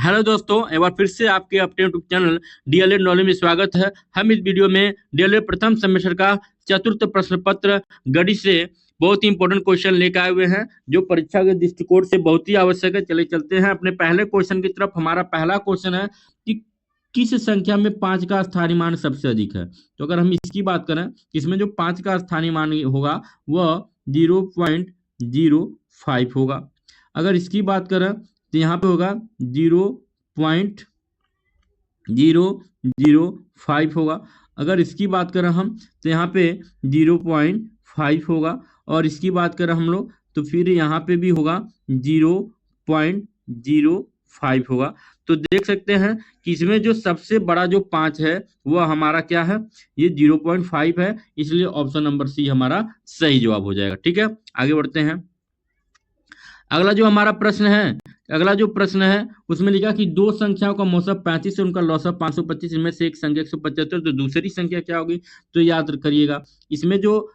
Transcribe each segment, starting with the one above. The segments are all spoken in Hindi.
हेलो दोस्तों, एक बार फिर से आपके अपने यूट्यूब चैनल डीएलएड नॉलेज में स्वागत है। हम इस वीडियो में डीएलएड प्रथम सेमेस्टर का चतुर्थ प्रश्न पत्र गणित से बहुत ही इंपॉर्टेंट क्वेश्चन लेकर आए हुए हैं, जो परीक्षा के दृष्टिकोण से बहुत ही आवश्यक है। चले चलते हैं अपने पहले क्वेश्चन की तरफ। हमारा पहला क्वेश्चन है कि किस संख्या में 5 का स्थानीय मान सबसे अधिक है। तो अगर हम इसकी बात करें, इसमें जो 5 का स्थानीय मान होगा वह 0.05 होगा। अगर इसकी बात करें तो यहाँ पे होगा 0.005 होगा। अगर इसकी बात करें हम तो यहाँ पे 0.5 होगा, और इसकी बात करें हम लोग तो फिर यहाँ पे भी होगा 0.05 होगा। तो देख सकते हैं कि इसमें जो सबसे बड़ा जो 5 है वह हमारा क्या है, ये 0.5 है, इसलिए ऑप्शन नंबर सी हमारा सही जवाब हो जाएगा। ठीक है, आगे बढ़ते हैं। अगला जो प्रश्न है उसमें लिखा कि दो संख्याओं का मौसम 35 है, उनका लौसम 525, इनमें से एक संख्या 175, तो दूसरी संख्या क्या होगी। तो याद करिएगा, इसमें जो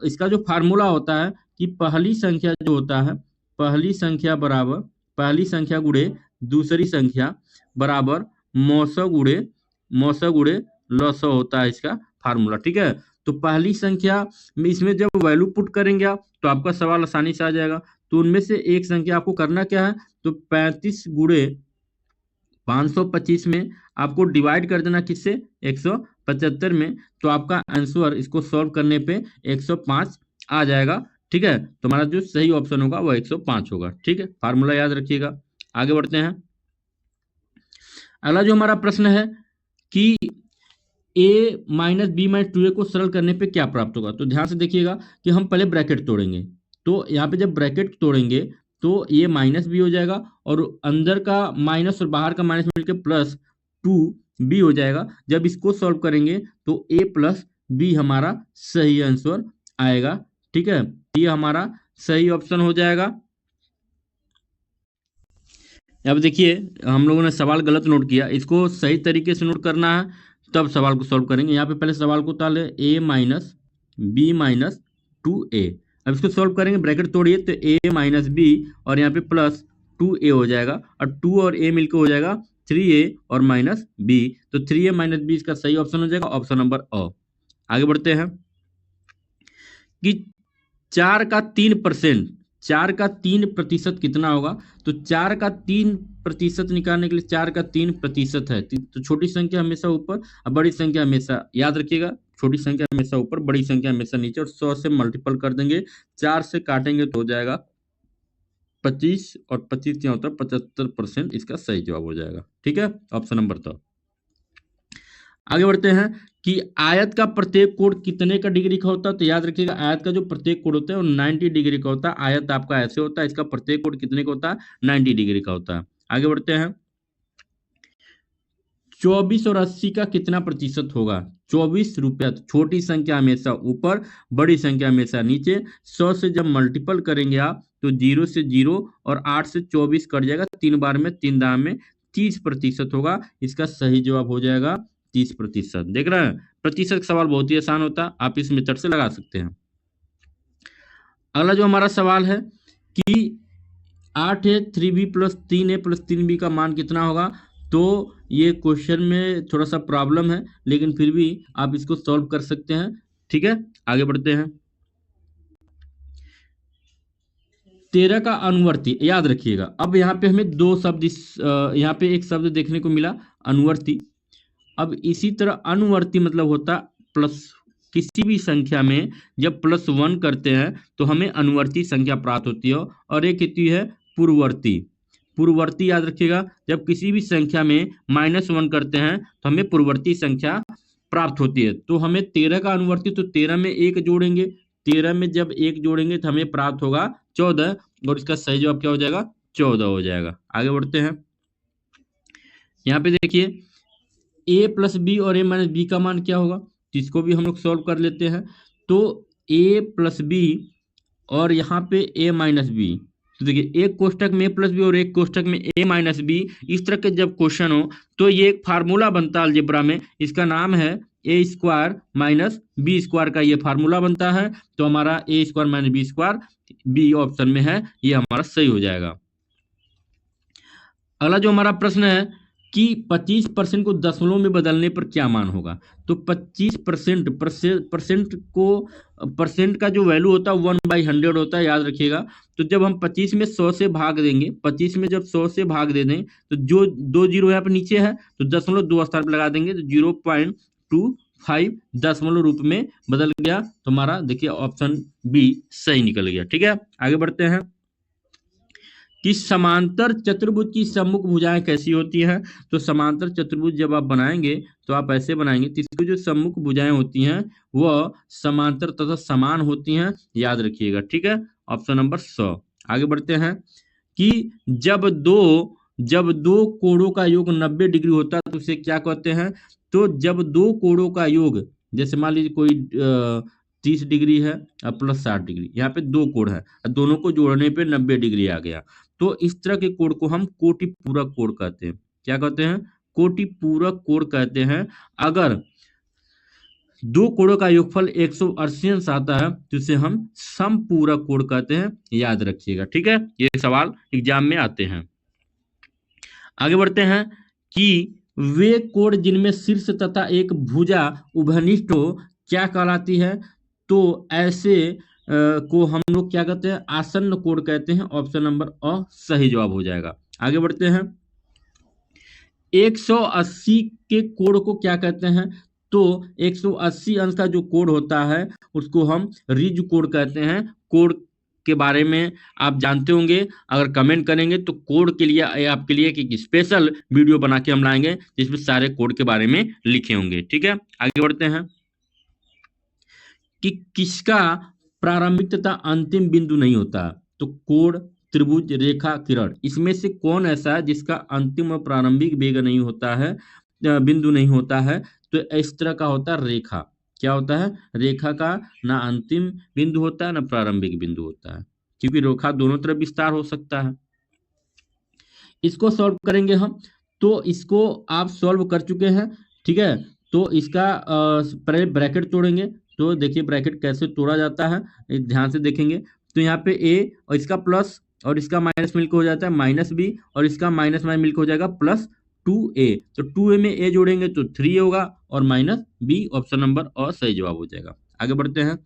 इसका जो फार्मूला होता है कि पहली संख्या जो होता है, पहली संख्या गुणे दूसरी संख्या बराबर मौसम गुणे लौसम होता है इसका फार्मूला। ठीक है, तो पहली संख्या में इसमें जब वैल्यू पुट करेंगे आप तो आपका सवाल आसानी से आ जाएगा। तो उनमें से एक संख्या आपको करना क्या है, तो 35 गुणे 525 में आपको डिवाइड कर देना किससे, 175 में। तो आपका आंसर इसको सॉल्व करने पे 105 आ जाएगा। ठीक है, तो हमारा जो सही ऑप्शन होगा वो 105 होगा। ठीक है, फार्मूला याद रखिएगा। आगे बढ़ते हैं। अगला जो हमारा प्रश्न है कि a minus B minus 2a को सरल करने पे क्या प्राप्त होगा। तो ध्यान से देखिएगा कि हम पहले ब्रैकेट तोड़ेंगे। तो यहाँ पे जब ब्रैकेट तोड़ेंगे तो ये माइनस बी हो जाएगा, और अंदर का माइनस और बाहर का माइनस मिलकर प्लस 2b हो जाएगा। जब इसको सॉल्व करेंगे तो a प्लस बी हमारा सही आंसर आएगा। ठीक है, ये हमारा सही ऑप्शन हो जाएगा। अब देखिए, हम लोगों ने सवाल गलत नोट किया, इसको सही तरीके से नोट करना है तब सवाल को सॉल्व करेंगे। यहाँ पे पहले सवाल को उतार ले, a minus B minus 2a। अब इसको सॉल्व करेंगे, ब्रैकेट तोड़िए तो a माइनस बी और यहाँ पे प्लस 2a हो जाएगा, और 2 और a मिलकर हो जाएगा 3a और माइनस b। तो 3a माइनस बी इसका सही ऑप्शन हो जाएगा, ऑप्शन नंबर अ। आगे बढ़ते हैं कि 4 का 3% कितना होगा। तो 4 का 3% निकालने के लिए 4 का 3% है, तो छोटी संख्या हमेशा ऊपर और बड़ी संख्या हमेशा, याद रखिएगा, छोटी संख्या हमेशा ऊपर, बड़ी संख्या हमेशा नीचे, और 100 से मल्टीपल कर देंगे, 4 से काटेंगे तो हो जाएगा 25, और 25 क्या होता है 75%, इसका सही जवाब हो जाएगा। ठीक है, ऑप्शन नंबर तो। आगे बढ़ते हैं कि आयत का प्रत्येक कोण कितने का डिग्री का होता है। तो याद रखिएगा, आयत का जो प्रत्येक कोण होता है वो 90 डिग्री का होता है। आयत आपका ऐसे होता है, इसका प्रत्येक कोण कितने का होता है, 90 डिग्री का होता है। आगे बढ़ते हैं। 24 और 80 का कितना प्रतिशत होगा। 24 रुपया, तो छोटी संख्या हमेशा ऊपर, बड़ी संख्या हमेशा नीचे। 100 से जब मल्टीपल करेंगे आप तो 0 से 0 और 8 से 24 कट जाएगा, 3 बार में 3 दाम में 30% होगा। इसका सही जवाब हो जाएगा 30%। देख रहे हैं, प्रतिशत का सवाल बहुत ही आसान होता है, आप इस मेथड से लगा सकते हैं। अगला जो हमारा सवाल है कि 8a 3b plus 3a plus 3b का मान कितना होगा। तो ये क्वेश्चन में थोड़ा सा प्रॉब्लम है, लेकिन फिर भी आप इसको सॉल्व कर सकते हैं। ठीक है, आगे बढ़ते हैं। 13 का अनुवर्ती, याद रखिएगा। अब यहाँ पे हमें दो शब्द, यहाँ पे एक शब्द देखने को मिला, अनुवर्ती। अब इसी तरह अनुवर्ती मतलब होता प्लस, किसी भी संख्या में जब +1 करते हैं तो हमें अनुवर्ती संख्या प्राप्त होती है, और एक कितनी है, पूर्ववर्ती याद रखिएगा। जब किसी भी संख्या में -1 करते हैं तो हमें पूर्ववर्ती संख्या प्राप्त होती है। तो हमें 13 का अनुवर्ती, तो 13 में 1 जोड़ेंगे, 13 में जब 1 जोड़ेंगे तो हमें प्राप्त होगा 14, और इसका सही जवाब क्या हो जाएगा, 14 हो जाएगा। आगे बढ़ते हैं। यहाँ पे देखिए, a प्लस बी और a माइनस बी का मान क्या होगा, तो इसको भी हम लोग सॉल्व कर लेते हैं। तो a प्लस बी और यहाँ पे a माइनस बी, तो देखिए एक कोष्टक में a प्लस बी और एक कोष्टक में a माइनस बी, इस तरह के जब क्वेश्चन हो तो ये एक फार्मूला बनता है अलजेब्रा में, इसका नाम है a square minus B square का ये फार्मूला बनता है। तो हमारा a square minus B square B option में है, ये हमारा सही हो जाएगा। अगला जो हमारा प्रश्न है कि 25% को दशमलव में बदलने पर क्या मान होगा। तो 25% परसेंट को परसेंट का जो वैल्यू होता है 1/100 होता है, याद रखिएगा। तो जब हम 25 में 100 से भाग देंगे, 25 में जब 100 से भाग दे दें तो जो 2 जीरो यहाँ पे नीचे है तो दशमलव 2 स्थान पर लगा देंगे तो 0.25 दशमलव रूप में बदल गया। तो हमारा देखिए ऑप्शन बी सही निकल गया। ठीक है, आगे बढ़ते हैं कि समांतर चतुर्भुज की सम्मुख भुजाएं कैसी होती हैं। तो समांतर चतुर्भुज जब आप बनाएंगे तो आप ऐसे बनाएंगे, तो इसकी जो सम्मुख भुजाएं होती हैं वह समांतर तथा समान होती हैं, याद रखिएगा। ठीक है, ऑप्शन नंबर 100। आगे बढ़ते हैं कि जब दो कोणों का योग 90 डिग्री होता है तो उसे क्या कहते हैं। तो जब दो कोणों का योग, जैसे मान लीजिए कोई 30 डिग्री है और प्लस 60 डिग्री, यहाँ पे दो कोण है, दोनों को जोड़ने पे 90 डिग्री आ गया। तो इस तरह के कोण को हम कोटि पूरक कोण कहते हैं। क्या कहते हैं? कोटि पूरक कोण कहते हैं। अगर दो कोणों का योगफल 180 अंश आता है तो इसे हम समपूरक कोण कहते हैं, याद रखिएगा। ठीक है, ये सवाल एग्जाम में आते हैं। आगे बढ़ते हैं कि वे कोण जिनमें शीर्ष तथा एक भुजा उभयनिष्ठ हो क्या कहलाती है। तो ऐसे को हम लोग क्या कहते हैं, आसन्न कोण कहते हैं। ऑप्शन नंबर अ सही जवाब हो जाएगा। आगे बढ़ते हैं, 180 के कोण को क्या कहते हैं। तो 180 अंश का जो कोण होता है उसको हम रिज कोण कहते हैं। कोण के बारे में आप जानते होंगे, अगर कमेंट करेंगे तो कोड के लिए आपके लिए एक स्पेशल वीडियो बना के हम लाएंगे जिसमें सारे कोड के बारे में लिखे होंगे। ठीक है, आगे बढ़ते हैं कि किसका प्रारंभिक तथा अंतिम बिंदु नहीं होता। तो कोण, त्रिभुज, रेखा, किरण, इसमें से कौन ऐसा है जिसका अंतिम और प्रारंभिक वेग नहीं होता है, बिंदु नहीं होता है। तो इस तरह का होता है रेखा। क्या होता है? रेखा का ना अंतिम बिंदु होता है ना प्रारंभिक बिंदु होता है, क्योंकि रेखा दोनों तरफ विस्तार हो सकता है। इसको सॉल्व करेंगे हम, तो इसको आप सॉल्व कर चुके हैं। ठीक है, तो इसका पहले ब्रैकेट तोड़ेंगे। तो देखिए ब्रैकेट कैसे तोड़ा जाता है, ध्यान से देखेंगे। तो यहाँ पे ए और इसका प्लस और इसका माइनस मिलकर हो जाता है माइनस बी, और इसका माइनस माइनस मिलकर हो जाएगा प्लस 2a। तो 2a में a जोड़ेंगे तो 3 होगा और माइनस बी, ऑप्शन नंबर और सही जवाब हो जाएगा। आगे बढ़ते हैं,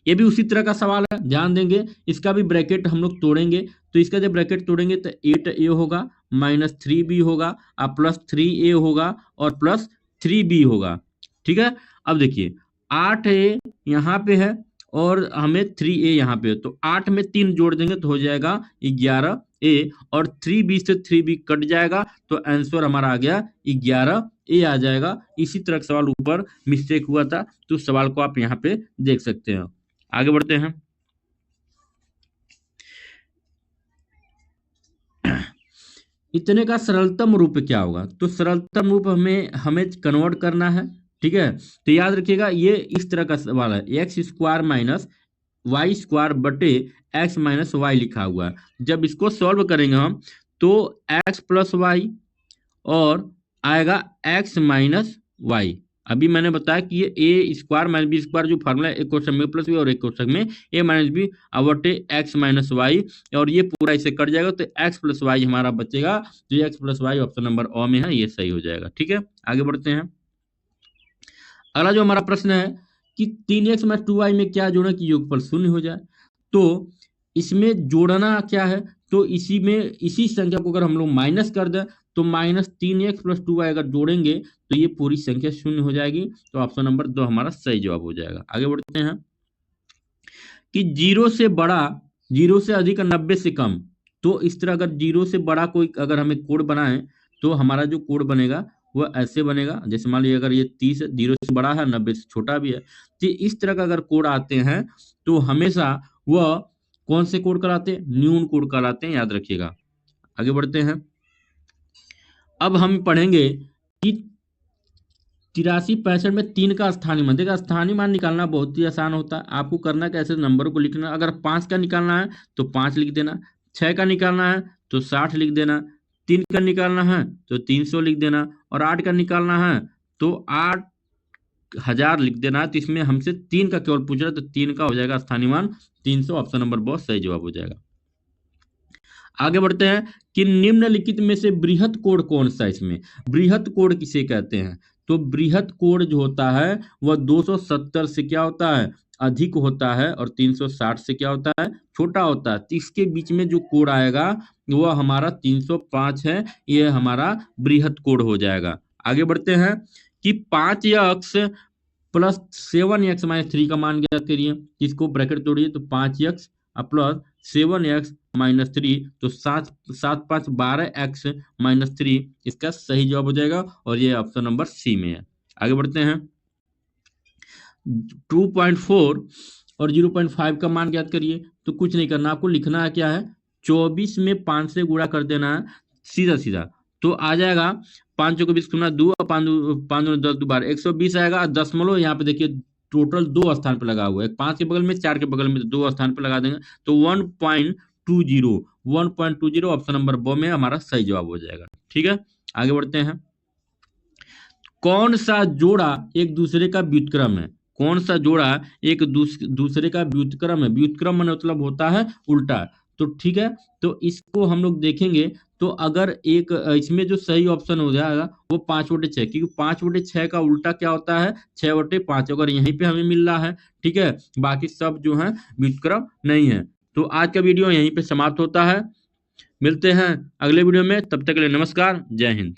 ये भी उसी तरह का सवाल है, ध्यान देंगे। इसका भी ब्रैकेट हम लोग तोड़ेंगे। तो इसका जब ब्रैकेट तोड़ेंगे तो 8a होगा, माइनस 3b होगा, और प्लस 3a होगा और प्लस 3b होगा। ठीक है, अब देखिए 8a यहाँ पे है और हमें 3a यहाँ पे है, तो 8 में 3 जोड़ देंगे तो हो जाएगा 11a, और 3b से 3b कट जाएगा तो आंसर हमारा आ गया 11a आ जाएगा। इसी तरह का सवाल ऊपर मिस्टेक हुआ था, तो सवाल को आप यहाँ पे देख सकते हैं। आगे बढ़ते हैं, इतने का सरलतम रूप क्या होगा। तो सरलतम रूप हमें कन्वर्ट करना है। ठीक है, तो याद रखिएगा ये इस तरह का सवाल है, X square minus Y square बटे एक्स माइनस वाई लिखा हुआ है। जब इसको सॉल्व करेंगे हम तो एक्स प्लस वाई और आएगा एक्स माइनस वाई। अभी मैंने बताया कि ये ए स्क्वायर माइनस बी स्क्वायर जो फार्मूला है, एक क्वेश्चन में प्लस बी और एक क्वेश्चन में ए माइनस बी अवटे एक्स माइनस वाई, और ये पूरा इसे कट जाएगा तो एक्स प्लस वाई हमारा बचेगा। जो X plus Y option number अ में है, ये सही हो जाएगा। ठीक है, आगे बढ़ते हैं। अगला जो हमारा प्रश्न है कि 3x में 2y में क्या जोड़े कि योगफल 0 हो जाए। तो इसमें जोड़ना क्या है, तो इसी संख्या को अगर हम लोग माइनस कर दें तो माइनस 3x प्लस 2y अगर जोड़ेंगे तो ये पूरी संख्या 0 हो जाएगी। तो ऑप्शन नंबर 2 हमारा सही जवाब हो जाएगा। आगे बढ़ते हैं कि 0 से बड़ा, 0 से अधिक, 90 से कम। तो इस तरह अगर 0 से बड़ा कोई अगर हमें कोड बनाए तो हमारा जो कोड बनेगा वह ऐसे बनेगा। जैसे मान लीजिए अगर ये 30 0 से बड़ा है, 90 से छोटा भी है, तो इस तरह का अगर कोड आते हैं तो हमेशा वह कौन से कोड कराते हैं, न्यून कोड कराते हैं, याद रखिएगा। आगे बढ़ते हैं, अब हम पढ़ेंगे कि 83 65 में 3 का स्थानीय मान। देखा, स्थानीय मान निकालना बहुत ही आसान होता है। आपको करना कैसे, नंबर को लिखना। अगर 5 का निकालना है तो 5 लिख देना, 6 का निकालना है तो 60 लिख देना, 3 का निकालना है तो 300 लिख देना, और 8 का निकालना है तो 8000 लिख देना। तो इसमें हमसे 3 का केवल पूछ रहा है, तो 3 का हो जाएगा स्थानीय मान 300, ऑप्शन नंबर बहुत सही जवाब हो जाएगा। आगे बढ़ते हैं कि निम्नलिखित में से बृहत कोण कौन सा है। इसमें बृहत कोण किसे कहते हैं, तो बृहत कोण जो होता है वह 270 से क्या होता है, अधिक होता है, और 360 से क्या होता है, छोटा होता है। तो इसके बीच में जो कोण आएगा वह हमारा 305 है, यह हमारा बृहत कोण हो जाएगा। आगे बढ़ते हैं कि 5x प्लस 7x-3 का मान ज्ञात करिए। इसको ब्रैकेट तोड़िए तो 5x प्लस 7x-3, तो 7×5 = 12x-3 इसका सही जवाब हो जाएगा, और ये ऑप्शन नंबर सी में है। आगे बढ़ते हैं 2.4 और 0.5 का मान ज्ञात करिए। तो कुछ नहीं करना, आपको लिखना है क्या है, 24 में 5 से गुणा कर देना है सीधा सीधा, तो आ जाएगा 5 चौके 20 गुना 2 और 5 10 2 120 आएगा। दशमलव यहाँ पे देखिए टोटल 2 स्थान पे लगा हुआ है, 5 के बगल में 4 के बगल में, तो 2 स्थान पे लगा देंगे, तो 1.20 ऑप्शन नंबर ब में हमारा सही जवाब हो जाएगा। ठीक है, आगे बढ़ते हैं। कौन सा जोड़ा एक दूसरे का व्युत्क्रम है, कौन सा जोड़ा एक दूसरे का व्युत्क्रम है, व्युत्क्रम मतलब होता है उल्टा। तो ठीक है, तो इसको हम लोग देखेंगे, तो अगर एक इसमें जो सही ऑप्शन हो जाएगा वो 5/6, क्योंकि 5/6 का उल्टा क्या होता है, 6/5, अगर यहीं पे हमें मिल रहा है। ठीक है, बाकी सब जो है व्युत्क्रम नहीं है। तो आज का वीडियो यहीं पे समाप्त होता है, मिलते हैं अगले वीडियो में, तब तक के लिए नमस्कार, जय हिंद।